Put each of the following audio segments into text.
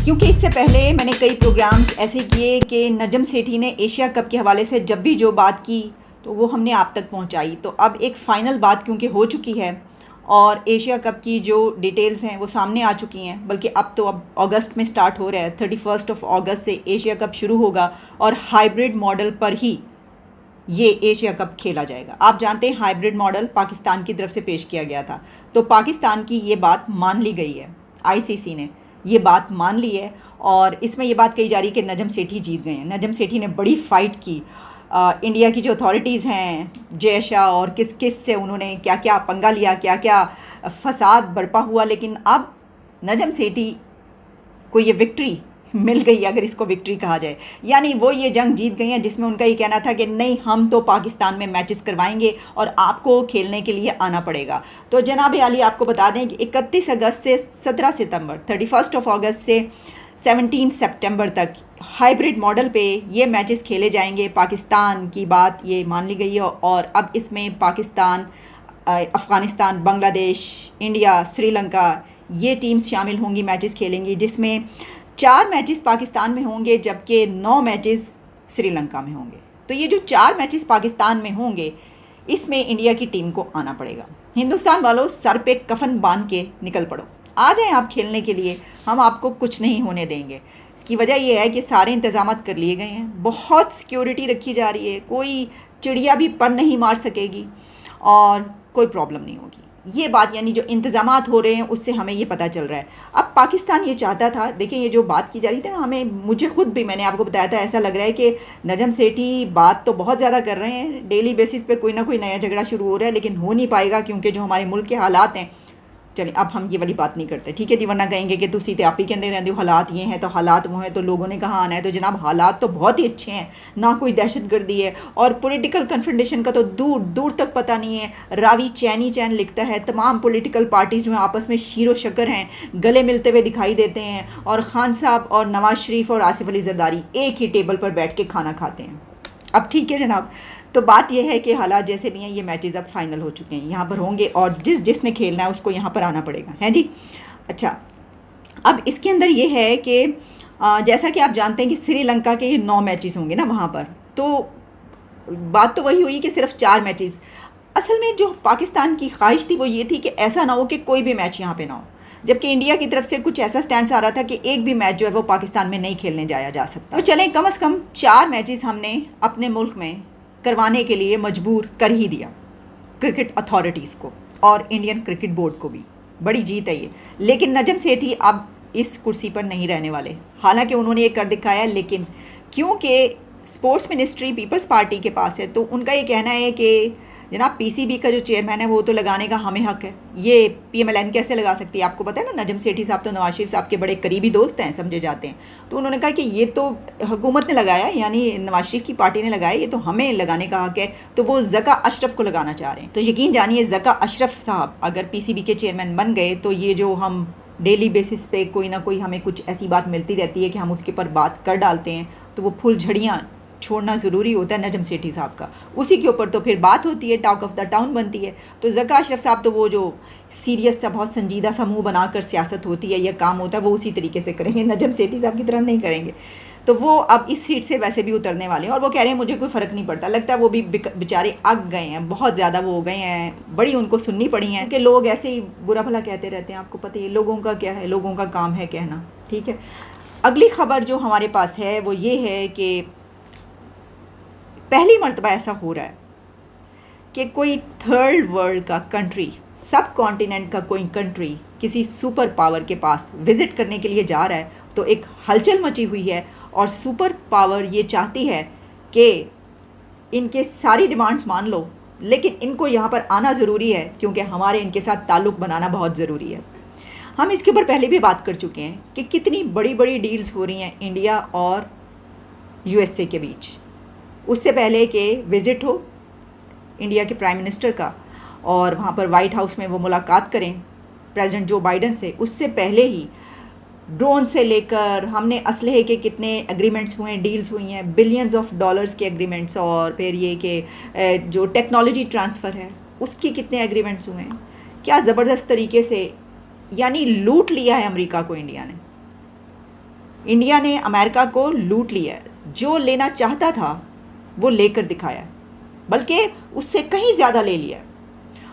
क्योंकि इससे पहले मैंने कई प्रोग्राम्स ऐसे किए कि नजम सेठी ने एशिया कप के हवाले से जब भी जो बात की तो वो हमने आप तक पहुंचाई। तो अब एक फ़ाइनल बात क्योंकि हो चुकी है और एशिया कप की जो डिटेल्स हैं वो सामने आ चुकी हैं, बल्कि अब अगस्त में स्टार्ट हो रहा है। 31 अगस्त से एशिया कप शुरू होगा और हाइब्रिड मॉडल पर ही ये एशिया कप खेला जाएगा। आप जानते हैं हाइब्रिड मॉडल पाकिस्तान की तरफ से पेश किया गया था, तो पाकिस्तान की ये बात मान ली गई है, आईसीसी ने ये बात मान ली है और इसमें ये बात कही जा रही है कि नजम सेठी जीत गए हैं। नजम सेठी ने बड़ी फ़ाइट की। इंडिया की जो अथॉरिटीज़ हैं, जय शाह और किस किस से उन्होंने क्या क्या पंगा लिया, क्या क्या फसाद बरपा हुआ, लेकिन अब नजम सेठी को ये विक्ट्री मिल गई, अगर इसको विक्ट्री कहा जाए। यानी वो ये जंग जीत गई हैं जिसमें उनका ये कहना था कि नहीं, हम तो पाकिस्तान में मैचेस करवाएंगे और आपको खेलने के लिए आना पड़ेगा। तो जनाब आली आपको बता दें कि 31 अगस्त से 17 सितंबर, 31 अगस्त से 17 सितंबर तक हाइब्रिड मॉडल पे ये मैचेस खेले जाएंगे। पाकिस्तान की बात ये मान ली गई है और अब इसमें पाकिस्तान, अफ़गानिस्तान, बांग्लादेश, इंडिया, श्रीलंका ये टीम्स शामिल होंगी, मैचेस खेलेंगी, जिसमें 4 मैचेस पाकिस्तान में होंगे जबकि 9 मैचेस श्रीलंका में होंगे। तो ये जो 4 मैचेस पाकिस्तान में होंगे इसमें इंडिया की टीम को आना पड़ेगा। हिंदुस्तान वालों, सर पे कफन बांध के निकल पड़ो, आ जाएं आप खेलने के लिए, हम आपको कुछ नहीं होने देंगे। इसकी वजह यह है कि सारे इंतजाम कर लिए गए हैं, बहुत सिक्योरिटी रखी जा रही है, कोई चिड़िया भी पर नहीं मार सकेगी और कोई प्रॉब्लम नहीं होगी। ये बात यानी जो इंतज़ामात हो रहे हैं उससे हमें ये पता चल रहा है। अब पाकिस्तान ये चाहता था, देखिए ये जो बात की जा रही थी ना, हमें, मुझे खुद भी, मैंने आपको बताया था, ऐसा लग रहा है कि नजम सेठी बात तो बहुत ज़्यादा कर रहे हैं, डेली बेसिस पे कोई ना कोई नया झगड़ा शुरू हो रहा है, लेकिन हो नहीं पाएगा क्योंकि जो हमारे मुल्क के हालात हैं। चलिए अब हम ये वाली बात नहीं करते, ठीक है जी, वरना कहेंगे कि तुसी तो आप ही कहते रहते हो हालात ये हैं तो हालात वो हैं तो लोगों ने कहाँ आना है। तो जनाब हालात तो बहुत ही अच्छे हैं, ना कोई दहशतगर्दी है और पॉलिटिकल कन्फ्रंटेशन का तो दूर दूर तक पता नहीं है। रावी चैनी चैन लिखता है तमाम पॉलिटिकल पार्टीज़ जो हैं आपस में शीरो शक्कर हैं, गले मिलते हुए दिखाई देते हैं और ख़ान साहब और नवाज़ शरीफ और आसिफ अली जरदारी एक ही टेबल पर बैठ के खाना खाते हैं। अब ठीक है जनाब, तो बात यह है कि हालात जैसे भी हैं ये मैचेस अब फाइनल हो चुके हैं, यहाँ पर होंगे और जिसने खेलना है उसको यहाँ पर आना पड़ेगा, है जी। अच्छा, अब इसके अंदर ये है कि जैसा कि आप जानते हैं कि श्रीलंका के ये 9 मैचेस होंगे ना वहाँ पर, तो बात तो वही हुई कि सिर्फ 4 मैचेस। असल में जो पाकिस्तान की ख्वाहिश थी वो ये थी कि ऐसा ना हो कि कोई भी मैच यहाँ पर ना हो, जबकि इंडिया की तरफ से कुछ ऐसा स्टैंड आ रहा था कि एक भी मैच जो है वो पाकिस्तान में नहीं खेलने जाया जा सकता। तो चलें, कम से कम 4 मैचेस हमने अपने मुल्क में करवाने के लिए मजबूर कर ही दिया क्रिकेट अथॉरिटीज़ को और इंडियन क्रिकेट बोर्ड को भी। बड़ी जीत है ये। लेकिन नजम सेठी अब इस कुर्सी पर नहीं रहने वाले, हालांकि उन्होंने ये कर दिखाया, लेकिन क्योंकि स्पोर्ट्स मिनिस्ट्री पीपल्स पार्टी के पास है तो उनका ये कहना है कि जनाब पीसीबी का जो चेयरमैन है वो तो लगाने का हमें हक है, ये पीएमएलएन कैसे लगा सकती है। आपको पता है ना, नजम सेठी साहब तो नवाज शरीफ साहब के बड़े करीबी दोस्त हैं, समझे जाते हैं। तो उन्होंने कहा कि ये तो हुकूमत ने लगाया, यानी नवाज शरीफ की पार्टी ने लगाया, ये तो हमें लगाने का हक है। तो वो ज़का अशरफ को लगाना चाह रहे हैं। तो यकीन जानिए ज़का अशरफ साहब अगर पीसीबी के चेयरमैन बन गए तो ये जो हम डेली बेसिस पे कोई ना कोई हमें कुछ ऐसी बात मिलती रहती है कि हम उसके ऊपर बात कर डालते हैं, तो वो फुल झड़ियाँ छोड़ना ज़रूरी होता है नजम सेठी साहब का, उसी के ऊपर तो फिर बात होती है, टॉक ऑफ द टाउन बनती है। तो ज़का अशरफ साहब तो वो जो सीरियस सा, बहुत संजीदा सा मुँह बनाकर सियासत होती है या काम होता है वो उसी तरीके से करेंगे, नजम सेठी साहब की तरह नहीं करेंगे। तो वो अब इस सीट से वैसे भी उतरने वाले हैं और वो कह रहे हैं मुझे कोई फ़र्क नहीं पड़ता। लगता है वो भी बेचारे अग गए हैं, बहुत ज़्यादा वो हो गए हैं, बड़ी उनको सुननी पड़ी हैं कि लोग ऐसे ही बुरा भला कहते रहते हैं। आपको पता है लोगों का क्या है, लोगों का काम है कहना, ठीक है। अगली खबर जो हमारे पास है वो ये है कि पहली मर्तबा ऐसा हो रहा है कि कोई थर्ड वर्ल्ड का कंट्री, सब कॉन्टिनेंट का कोई कंट्री किसी सुपर पावर के पास विज़िट करने के लिए जा रहा है। तो एक हलचल मची हुई है और सुपर पावर ये चाहती है कि इनके सारी डिमांड्स मान लो, लेकिन इनको यहाँ पर आना ज़रूरी है क्योंकि हमारे इनके साथ ताल्लुक़ बनाना बहुत ज़रूरी है। हम इसके ऊपर पहले भी बात कर चुके हैं कि कितनी बड़ी बड़ी डील्स हो रही हैं इंडिया और यूएसए के बीच। उससे पहले कि विज़िट हो इंडिया के प्राइम मिनिस्टर का और वहाँ पर वाइट हाउस में वो मुलाकात करें प्रेसिडेंट जो बाइडन से, उससे पहले ही ड्रोन से लेकर हमने असलहे के कितने एग्रीमेंट्स हुए हैं, डील्स हुई हैं, बिलियंस ऑफ डॉलर्स के एग्रीमेंट्स, और फिर ये कि जो टेक्नोलॉजी ट्रांसफ़र है उसकी कितने एग्रीमेंट्स हुए हैं। क्या ज़बरदस्त तरीके से यानी लूट लिया है अमेरिका को इंडिया ने। इंडिया ने अमेरिका को लूट लिया है, जो लेना चाहता था वो लेकर दिखाया, बल्कि उससे कहीं ज़्यादा ले लिया।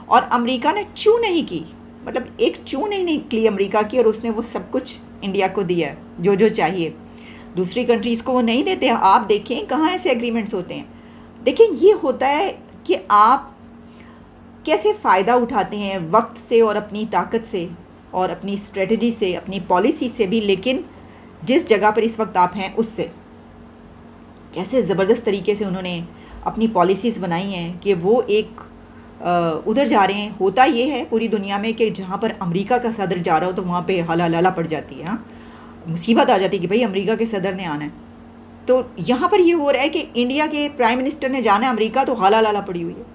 और अमेरिका ने चू नहीं की, मतलब एक चू नहीं निकली अमेरिका की, और उसने वो सब कुछ इंडिया को दिया जो जो चाहिए। दूसरी कंट्रीज़ को वो नहीं देते। आप देखें कहाँ ऐसे एग्रीमेंट्स होते हैं। देखिए ये होता है कि आप कैसे फ़ायदा उठाते हैं वक्त से और अपनी ताकत से और अपनी स्ट्रेटजी से, अपनी पॉलिसी से भी, लेकिन जिस जगह पर इस वक्त आप हैं उससे कैसे ज़बरदस्त तरीके से उन्होंने अपनी पॉलिसीज़ बनाई हैं कि वो एक उधर जा रहे हैं। होता ये है पूरी दुनिया में कि जहाँ पर अमेरिका का सदर जा रहा हो तो वहाँ पे हाला लाला पड़ जाती है। हाँ, मुसीबत आ जाती है कि भाई अमेरिका के सदर ने आना है। तो यहाँ पर ये हो रहा है कि इंडिया के प्राइम मिनिस्टर ने जाना है अमेरिका, तो हाला लाला पड़ी हुई है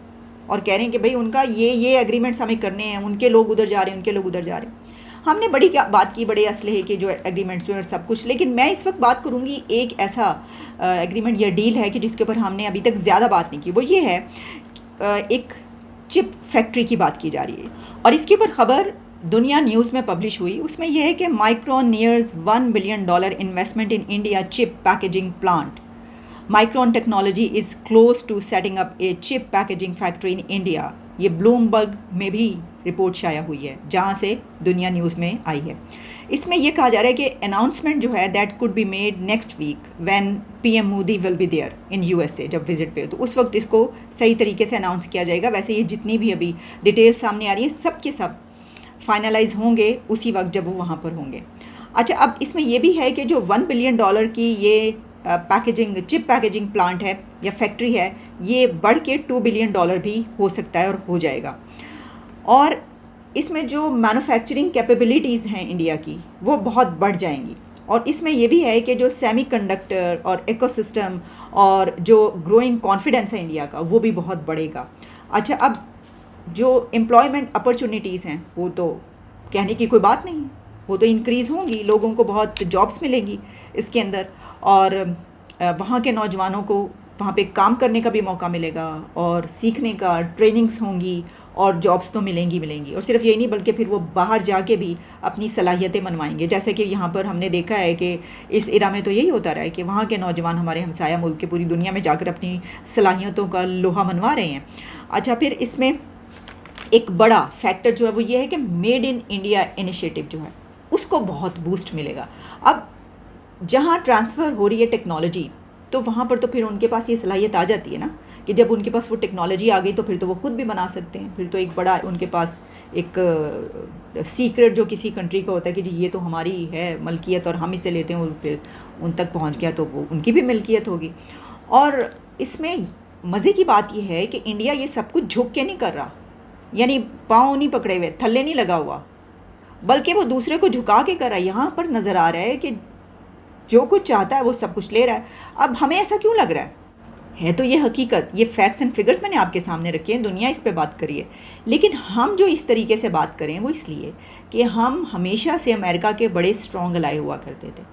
और कह रहे हैं कि भाई उनका ये एग्रीमेंट्स हमें करने हैं, उनके लोग उधर जा रहे हैं, उनके लोग उधर जा रहे हैं। हमने बड़ी बात की बड़े असलहे के जो एग्रीमेंट्स हुए और सब कुछ, लेकिन मैं इस वक्त बात करूँगी एक ऐसा एग्रीमेंट या डील है कि जिसके ऊपर हमने अभी तक ज़्यादा बात नहीं की। वो ये है, एक चिप फैक्ट्री की बात की जा रही है और इसके ऊपर खबर दुनिया न्यूज़ में पब्लिश हुई। उसमें यह है कि Micron nears $1 billion investment in India chip packaging plant. Micron technology is close to setting up a chip packaging factory in India. ये ब्लूमबर्ग में भी रिपोर्ट शाया हुई है, जहाँ से दुनिया न्यूज़ में आई है। इसमें यह कहा जा रहा है कि अनाउंसमेंट जो है that could be made next week when PM Modi will be there in USA. जब विजिट पे हो तो उस वक्त इसको सही तरीके से अनाउंस किया जाएगा। वैसे ये जितनी भी अभी डिटेल सामने आ रही है सब के सब फाइनलाइज होंगे उसी वक्त जब वो वहाँ पर होंगे। अच्छा, अब इसमें यह भी है कि जो $1 बिलियन की ये चिप पैकेजिंग प्लांट है या फैक्ट्री है, ये बढ़ के $2 बिलियन भी हो सकता है और हो जाएगा। और इसमें जो मैन्युफैक्चरिंग कैपेबिलिटीज़ हैं इंडिया की वो बहुत बढ़ जाएंगी। और इसमें यह भी है कि जो सेमीकंडक्टर और इकोसिस्टम और जो ग्रोइंग कॉन्फिडेंस है इंडिया का वो भी बहुत बढ़ेगा। अच्छा, अब जो एम्प्लॉयमेंट अपॉर्चुनिटीज़ हैं वो तो कहने की कोई बात नहीं है, वो तो इंक्रीज़ होंगी, लोगों को बहुत जॉब्स मिलेंगी इसके अंदर, और वहाँ के नौजवानों को वहाँ पे काम करने का भी मौका मिलेगा और सीखने का, ट्रेनिंग्स होंगी और जॉब्स तो मिलेंगी। और सिर्फ यही नहीं बल्कि फिर वो बाहर जाके भी अपनी सलाहियतें मनवाएंगे। जैसे कि यहाँ पर हमने देखा है कि इस इरा में तो यही होता रहा है कि वहाँ के नौजवान हमारे हमसाया मुल्क के पूरी दुनिया में जाकर अपनी सलाहियतों का लोहा मनवा रहे हैं। अच्छा, फिर इसमें एक बड़ा फैक्टर जो है वो ये है कि मेड इन इंडिया इनिशिएटिव जो है उसको बहुत बूस्ट मिलेगा। अब जहाँ ट्रांसफ़र हो रही है टेक्नोलॉजी तो वहाँ पर तो फिर उनके पास ये सलाहियत आ जाती है ना कि जब उनके पास वो टेक्नोलॉजी आ गई तो फिर तो वो खुद भी बना सकते हैं। फिर तो एक बड़ा उनके पास एक सीक्रेट जो किसी कंट्री का होता है कि जी ये तो हमारी है मलकियत और हम इसे लेते हैं, और फिर उन तक पहुँच गया तो वो उनकी भी मलकियत होगी। और इसमें मज़े की बात यह है कि इंडिया ये सब कुछ झुक के नहीं कर रहा, यानी पाँव नहीं पकड़े हुए, थल्ले नहीं लगा हुआ, बल्कि वो दूसरे को झुका के कर रहा है। यहाँ पर नज़र आ रहा है कि जो कुछ चाहता है वो सब कुछ ले रहा है। अब हमें ऐसा क्यों लग रहा है तो ये हकीकत, ये फैक्ट्स एंड फिगर्स मैंने आपके सामने रखे हैं, दुनिया इस पे बात करी है। लेकिन हम जो इस तरीके से बात करें वो इसलिए कि हम हमेशा से अमेरिका के बड़े स्ट्रॉन्ग अलाए हुआ करते थे,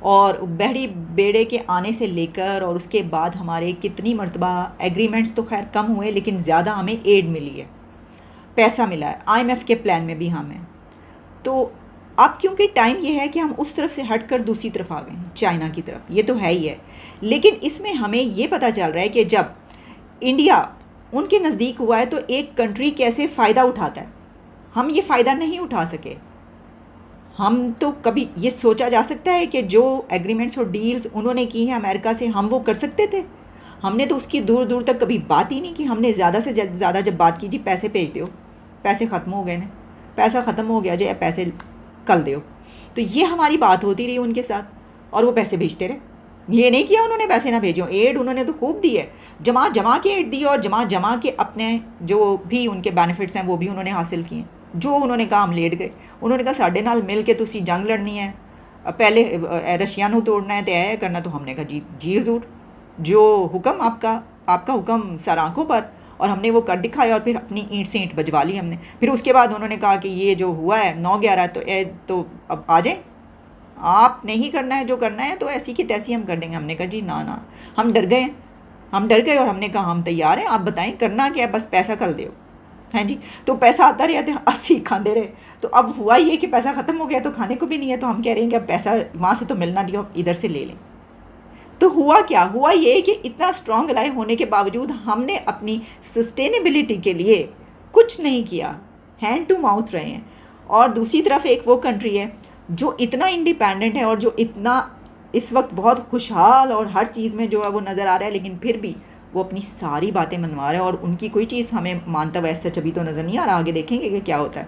और बहरी बेड़े के आने से लेकर और उसके बाद हमारे कितनी मरतबा एग्रीमेंट्स तो खैर कम हुए, लेकिन ज़्यादा हमें एड मिली है, पैसा मिला है, IMF के प्लान में भी हम हैं। तो अब क्योंकि टाइम ये है कि हम उस तरफ से हटकर दूसरी तरफ आ गए हैं, चाइना की तरफ, ये तो है ही है। लेकिन इसमें हमें ये पता चल रहा है कि जब इंडिया उनके नज़दीक हुआ है तो एक कंट्री कैसे फ़ायदा उठाता है। हम ये फ़ायदा नहीं उठा सके। हम तो कभी ये सोचा जा सकता है कि जो एग्रीमेंट्स और डील्स उन्होंने की हैं अमेरिका से हम वो कर सकते थे? हमने तो उसकी दूर दूर तक कभी बात ही नहीं की। हमने ज़्यादा से ज़्यादा जब बात की जी पैसे भेज दो, पैसे ख़त्म हो गए ना, पैसा ख़त्म हो गया जी, पैसे कल दो, तो ये हमारी बात होती रही उनके साथ और वो पैसे भेजते रहे। ये नहीं किया उन्होंने पैसे ना भेजो, एड उन्होंने तो खूब दी है, जमा के एड दी और जमा के अपने जो भी उनके बेनिफिट्स हैं वो भी उन्होंने हासिल किए। जो उन्होंने कहा हम लेट गए। उन्होंने कहा साढ़े नाल मिल के तुसी जंग लड़नी है, पहले रशिया नू तोड़ना है तो यह करना। तो हमने कहा जी जी हजूर, जो हुक्म आपका हुक्म सर आँखों पर, और हमने वो कर दिखाया और फिर अपनी ईंट से ईंट बजवा ली हमने। फिर उसके बाद उन्होंने कहा कि ये जो हुआ है 9/11 तो अब आ जाएं, आप नहीं करना है जो करना है तो ऐसी की तैसी हम कर देंगे। हमने कहा जी ना, हम डर गए और हमने कहा हम तैयार हैं, आप बताएं करना क्या है, बस पैसा कल दो। हैं जी। तो पैसा आता रहा तो 80 खाते रहे। तो अब हुआ ये कि पैसा ख़त्म हो गया तो खाने को भी नहीं है, तो हम कह रहे हैं कि अब पैसा वहाँ से तो मिलना नहीं, अब इधर से ले लें। तो हुआ क्या, हुआ ये कि इतना स्ट्रॉन्ग अलाई होने के बावजूद हमने अपनी सस्टेनेबिलिटी के लिए कुछ नहीं किया, हैंड टू माउथ रहे हैं। और दूसरी तरफ एक वो कंट्री है जो इतना इंडिपेंडेंट है और जो इतना इस वक्त बहुत खुशहाल और हर चीज़ में जो है वो नज़र आ रहा है, लेकिन फिर भी वो अपनी सारी बातें मनवा रहे हैं और उनकी कोई चीज़ हमें मानता वैसे सच अभी तो नज़र नहीं आ रहा, आगे देखेंगे कि क्या होता है।